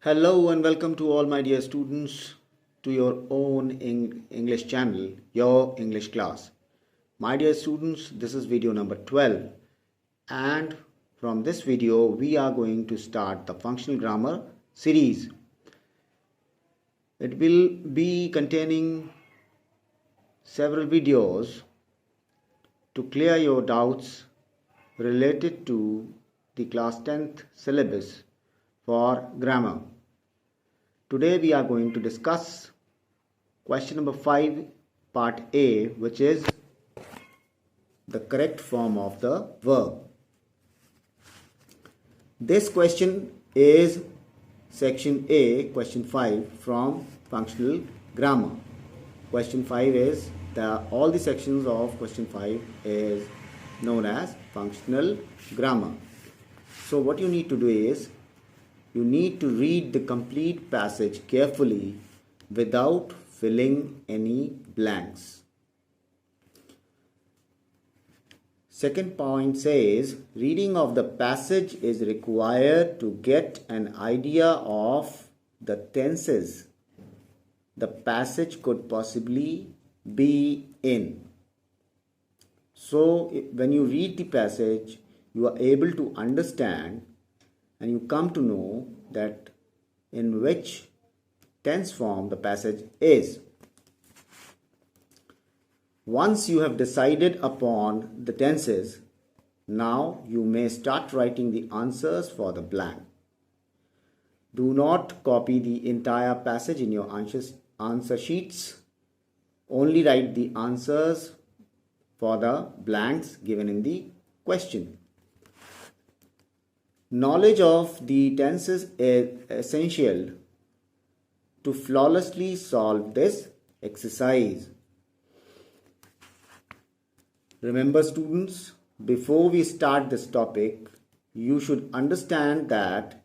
Hello and welcome to all my dear students to your own English channel, your English class. My dear students, this is video number 12 and from this video we are going to start the functional grammar series. It will be containing several videos to clear your doubts related to the class 10th syllabus for grammar. Today we are going to discuss question number 5 part A, which is the correct form of the verb. This question is section A, question 5 from functional grammar. Question 5 is all the sections of question 5 is known as functional grammar. So what you need to do is you need to read the complete passage carefully without filling any blanks. Second point says, reading of the passage is required to get an idea of the tenses the passage could possibly be in. So when you read the passage, you are able to understand and you come to know that in which tense form the passage is. Once you have decided upon the tenses, now you may start writing the answers for the blank. Do not copy the entire passage in your answer sheets. Only write the answers for the blanks given in the question. Knowledge of the tenses is essential to flawlessly solve this exercise. Remember students, before we start this topic, you should understand that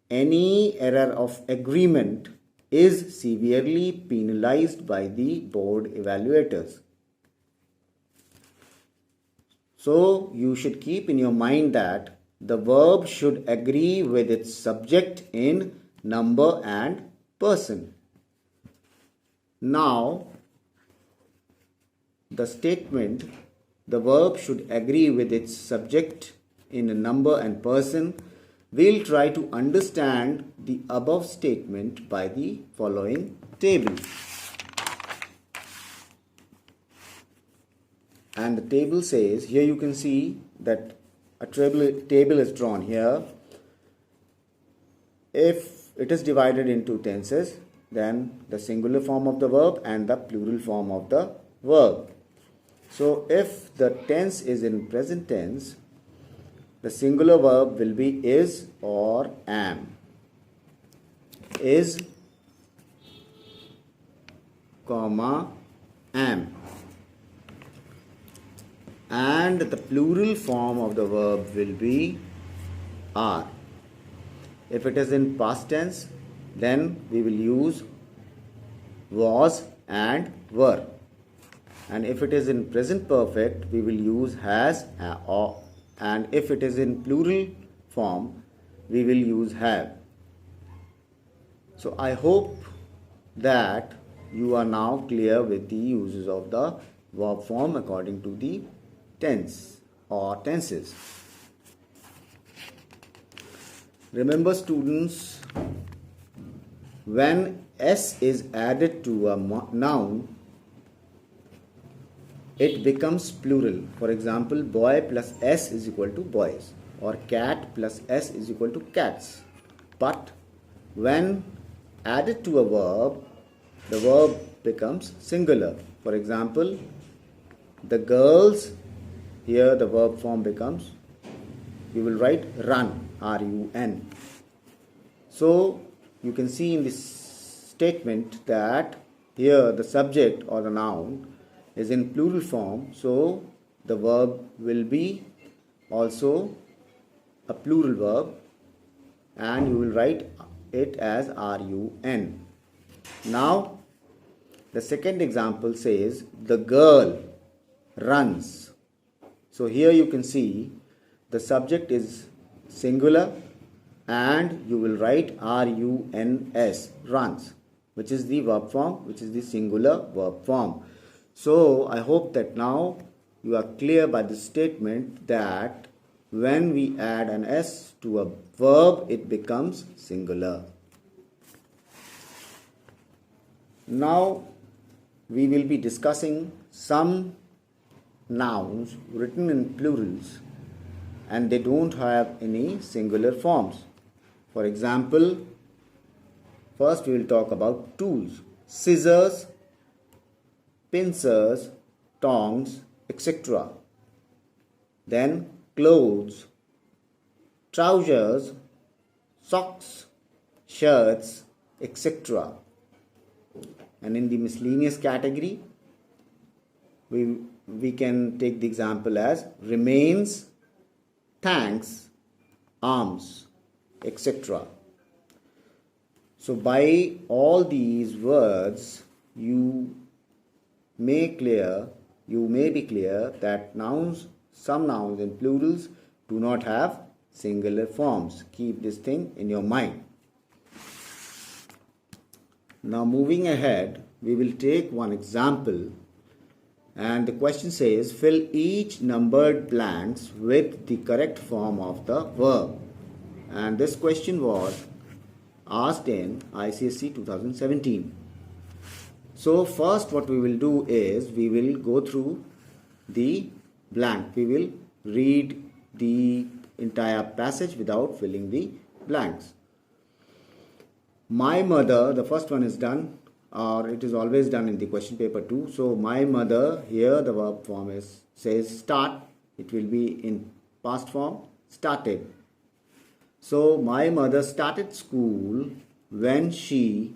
any error of agreement is severely penalized by the board evaluators. So you should keep in your mind that the verb should agree with its subject in number and person. Now, the statement, the verb should agree with its subject in a number and person. We'll try to understand the above statement by the following table. And the table says, here you can see that a table is drawn here. If it is divided into tenses, then the singular form of the verb and the plural form of the verb. So if the tense is in present tense, the singular verb will be is or am. Is, comma, am. And the plural form of the verb will be are. If it is in past tense, then we will use was and were. And if it is in present perfect, we will use has or. And if it is in plural form, we will use have. So I hope that you are now clear with the uses of the verb form according to the tense or tenses. Remember students, when s is added to a noun, it becomes plural. For example, boy plus s is equal to boys, or cat plus s is equal to cats. But when added to a verb, the verb becomes singular. For example, the girls, here the verb form becomes, we will write run, R-U-N. So you can see in this statement that here the subject or the noun is in plural form, so the verb will be also a plural verb and you will write it as R-U-N. Now the second example says the girl runs. So here you can see the subject is singular and you will write runs, runs, which is the verb form, which is the singular verb form. So I hope that now you are clear by this statement that when we add an s to a verb, it becomes singular. Now we will be discussing some nouns written in plurals and they don't have any singular forms. For example, first we will talk about tools: scissors, pincers, tongs, etc. Then clothes, trousers, socks, shirts, etc. And in the miscellaneous category, we can take the example as remains, thanks, arms, etc. So by all these words, you may be clear that some nouns in plurals do not have singular forms. Keep this thing in your mind. Now moving ahead, we will take one example, and the question says fill each numbered blanks with the correct form of the verb. And this question was asked in ICSE 2017. So first what we will do is we will go through the blank. We will read the entire passage without filling the blanks. My mother, the first one is done, or it is always done in the question paper too. So my mother, here the verb form says start. It will be in past form, started. So my mother started school when she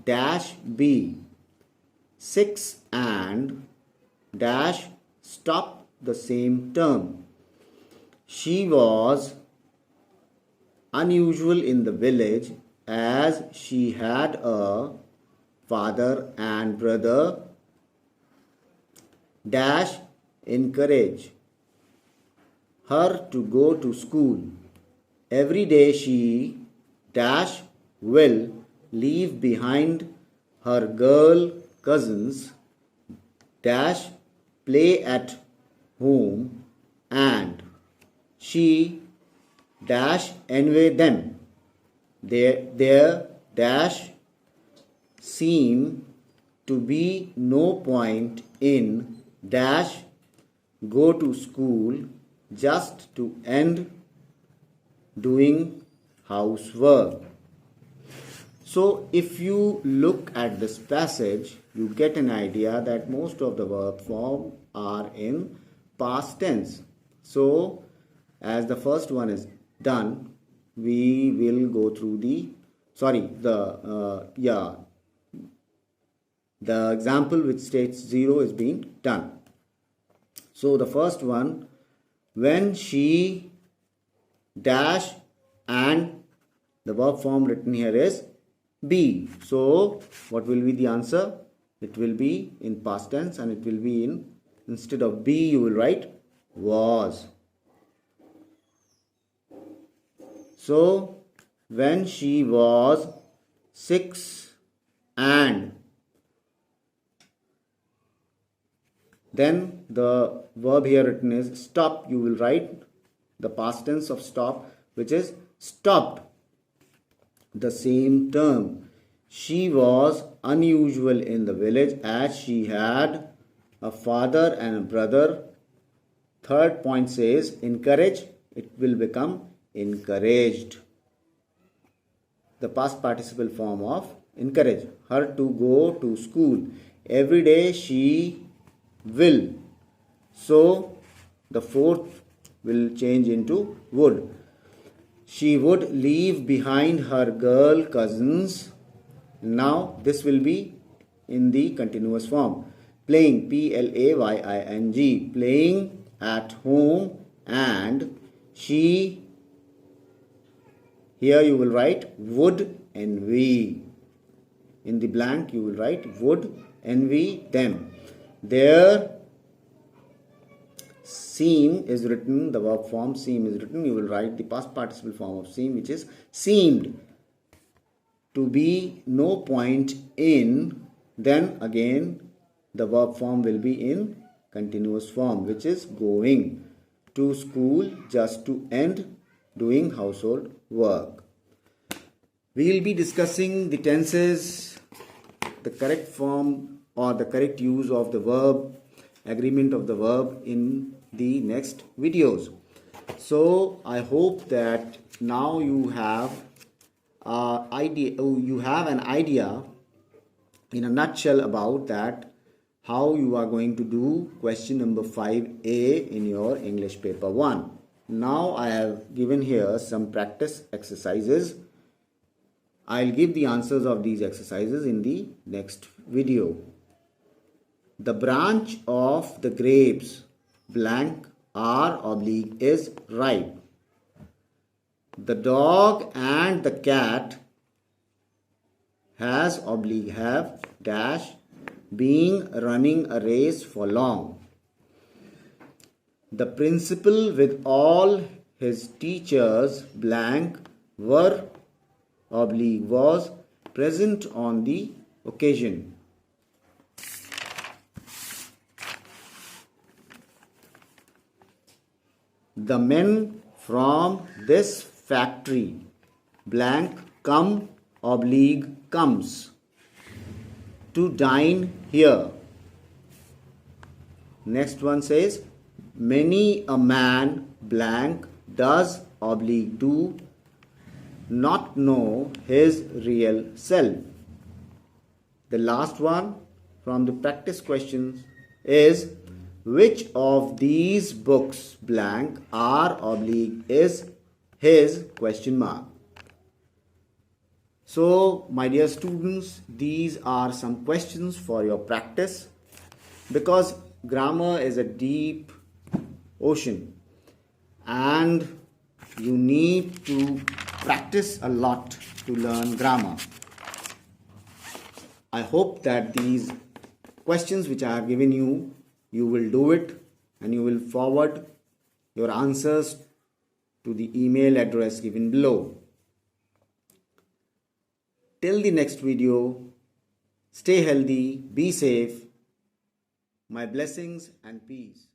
dash be 6 and dash stop the same term. She was unusual in the village as she had a father and brother dash encourage her to go to school. Every day she dash will leave behind her girl cousins dash play at home and she dash envy them. There dash seem to be no point in dash go to school just to end doing housework. So if you look at this passage, you get an idea that most of the verb form are in past tense. So as the first one is done, we will go through the example which states 0 is being done. So the first one, when she dash, and the verb form written here is be. So what will be the answer? It will be in past tense and it will be instead of be you will write was. So when she was 6 and then the verb here written is stop, you will write the past tense of stop, which is stopped the same term. She was unusual in the village as she had a father and a brother. Third point says encourage, it will become encouraged. The past participle form of encourage, her to go to school. Every day she will. So the fourth will change into would. She would leave behind her girl cousins. Now this will be in the continuous form. Playing, P-L-A-Y-I-N-G, playing at home, and she, here you will write would envy. In the blank you will write would envy them. There seem is written, the verb form seem is written, you will write the past participle form of seem, which is seemed to be no point in, then again the verb form will be in continuous form, which is going to school just to end doing household work. We will be discussing the tenses, the correct form or the correct use of the verb, agreement of the verb in the next videos. So I hope that now you have an idea in a nutshell about that how you are going to do question number 5A in your English paper 1. Now I have given here some practice exercises. I'll give the answers of these exercises in the next video. The branch of the grapes blank R oblique is ripe. The dog and the cat has oblique have dash being running a race for long. The principal with all his teachers blank were oblique was present on the occasion. The men from this factory blank come oblique comes to dine here. Next one says many a man blank does oblique do not know his real self. The last one from the practice questions is which of these books blank R oblique is his question mark. So my dear students, these are some questions for your practice, because grammar is a deep ocean and you need to practice a lot to learn grammar. I hope that these questions which I have given you, you will do it and you will forward your answers to the email address given below. Till the next video, stay healthy, be safe. My blessings and peace.